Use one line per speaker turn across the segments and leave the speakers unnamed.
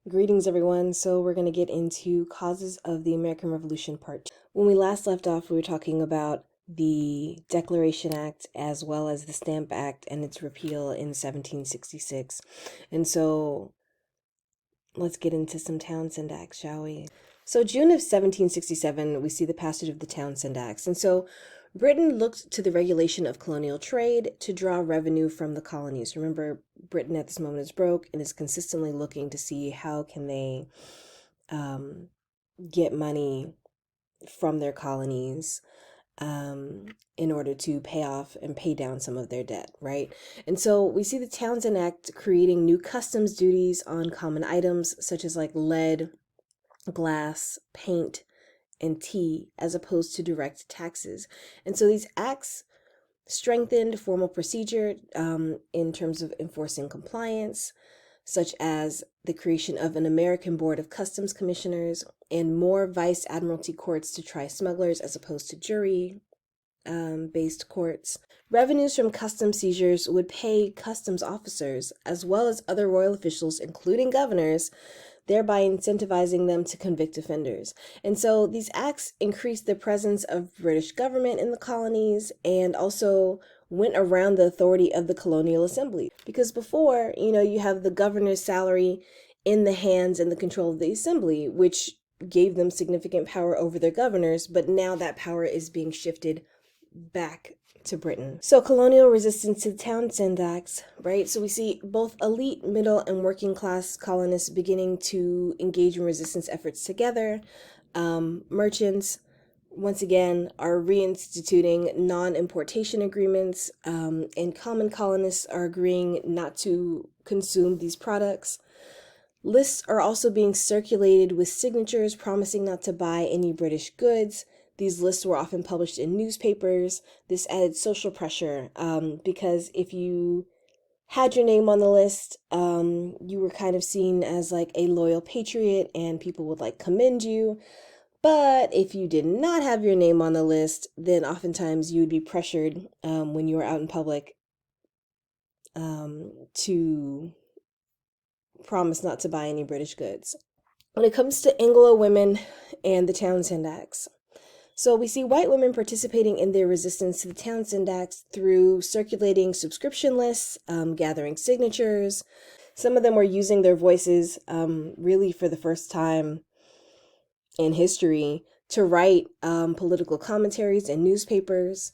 Greetings, everyone. So, we're going to get into Causes of the American Revolution Part 2. When we last left off, we were talking about the Declaration Act as well as the Stamp Act and its repeal in 1766. And so, let's get into some Townshend Acts, shall we? So, June of 1767, we see the passage of the Townshend Acts. And so, Britain looked to the regulation of colonial trade to draw revenue from the colonies. Remember, Britain at this moment is broke and is consistently looking to see how can they get money from their colonies in order to pay off and pay down some of their debt, right? And so we see the Townshend Act creating new customs duties on common items such as like lead, glass, paint, and tea, as opposed to direct taxes. And so these acts strengthened formal procedure in terms of enforcing compliance, such as the creation of an American Board of Customs Commissioners and more vice admiralty courts to try smugglers as opposed to jury based courts. Revenues from customs seizures would pay customs officers as well as other royal officials, including governors, thereby incentivizing them to convict offenders. And so these acts increased the presence of British government in the colonies and also went around the authority of the colonial assembly. Because before, you have the governor's salary in the hands and the control of the assembly, which gave them significant power over their governors, but now that power is being shifted back to Britain. So colonial resistance to the Townshend Acts, right? So we see both elite, middle, and working class colonists beginning to engage in resistance efforts together. Merchants, once again, are reinstituting non-importation agreements, and common colonists are agreeing not to consume these products. Lists are also being circulated with signatures promising not to buy any British goods. These lists were often published in newspapers. This added social pressure because if you had your name on the list, you were kind of seen as like a loyal patriot and people would like commend you. But if you did not have your name on the list, then oftentimes you would be pressured when you were out in public to promise not to buy any British goods. When it comes to Anglo women and the Townshend Acts, so we see white women participating in their resistance to the Townshend Acts through circulating subscription lists, gathering signatures. Some of them were using their voices really for the first time in history to write political commentaries in newspapers.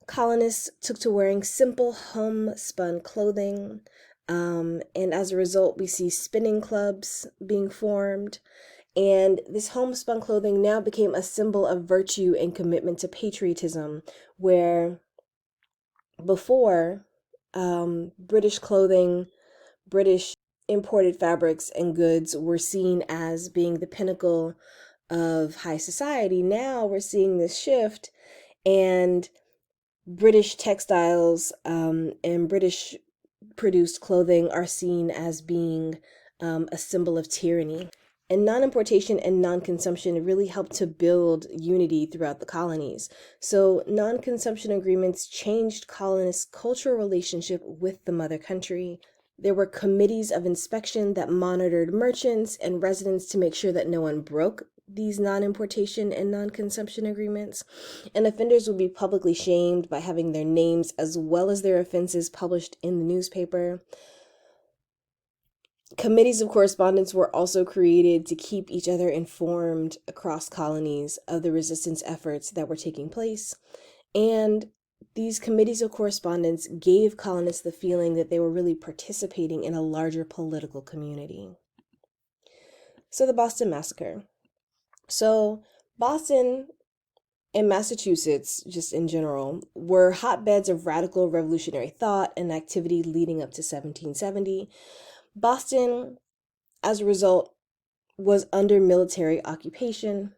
Colonists took to wearing simple homespun clothing. And as a result, we see spinning clubs being formed. And this homespun clothing now became a symbol of virtue and commitment to patriotism, where before British clothing, British imported fabrics and goods were seen as being the pinnacle of high society. Now we're seeing this shift, and British textiles and British produced clothing are seen as being a symbol of tyranny. And non-importation and non-consumption really helped to build unity throughout the colonies. So non-consumption agreements changed colonists' cultural relationship with the mother country. There were committees of inspection that monitored merchants and residents to make sure that no one broke these non-importation and non-consumption agreements. And offenders would be publicly shamed by having their names as well as their offenses published in the newspaper. Committees of correspondence were also created to keep each other informed across colonies of the resistance efforts that were taking place. And these committees of correspondence gave colonists the feeling that they were really participating in a larger political community. So the Boston Massacre. So Boston and Massachusetts, just in general, were hotbeds of radical revolutionary thought and activity leading up to 1770. Boston, as a result, was under military occupation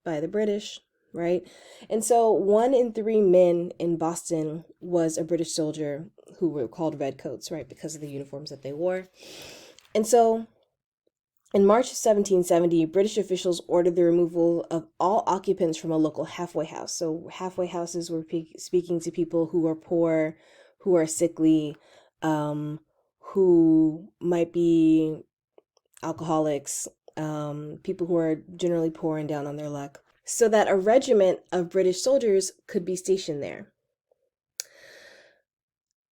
by the British, right? And so 1 in 3 men in Boston was a British soldier who were called redcoats, right? Because of the uniforms that they wore. And so in March of 1770, British officials ordered the removal of all occupants from a local halfway house. So halfway houses were speaking to people who are poor, who are sickly, who might be alcoholics, people who are generally poor and down on their luck, so that a regiment of British soldiers could be stationed there.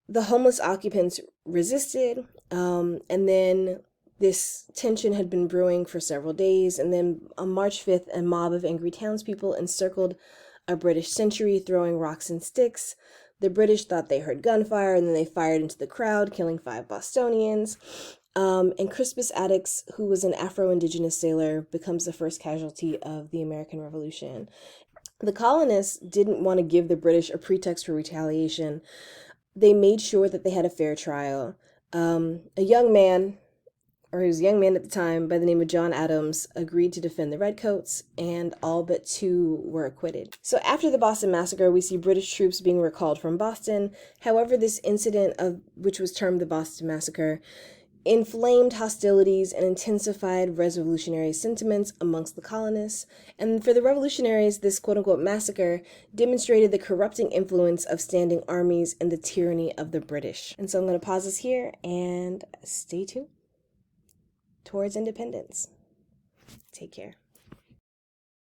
The homeless occupants resisted, and then this tension had been brewing for several days. And then on March 5th, a mob of angry townspeople encircled a British sentry, throwing rocks and sticks. The British thought they heard gunfire, and then they fired into the crowd, killing 5 Bostonians. And Crispus Attucks, who was an Afro-Indigenous sailor, becomes the first casualty of the American Revolution. The colonists didn't want to give the British a pretext for retaliation. They made sure that they had a fair trial. A young man, or he was a young man at the time, by the name of John Adams, agreed to defend the Redcoats, and all but 2 were acquitted. So after the Boston Massacre, we see British troops being recalled from Boston. However, this incident, which was termed the Boston Massacre, inflamed hostilities and intensified revolutionary sentiments amongst the colonists. And for the revolutionaries, this quote-unquote massacre demonstrated the corrupting influence of standing armies and the tyranny of the British. And so I'm going to pause this here and stay tuned towards independence. Take care.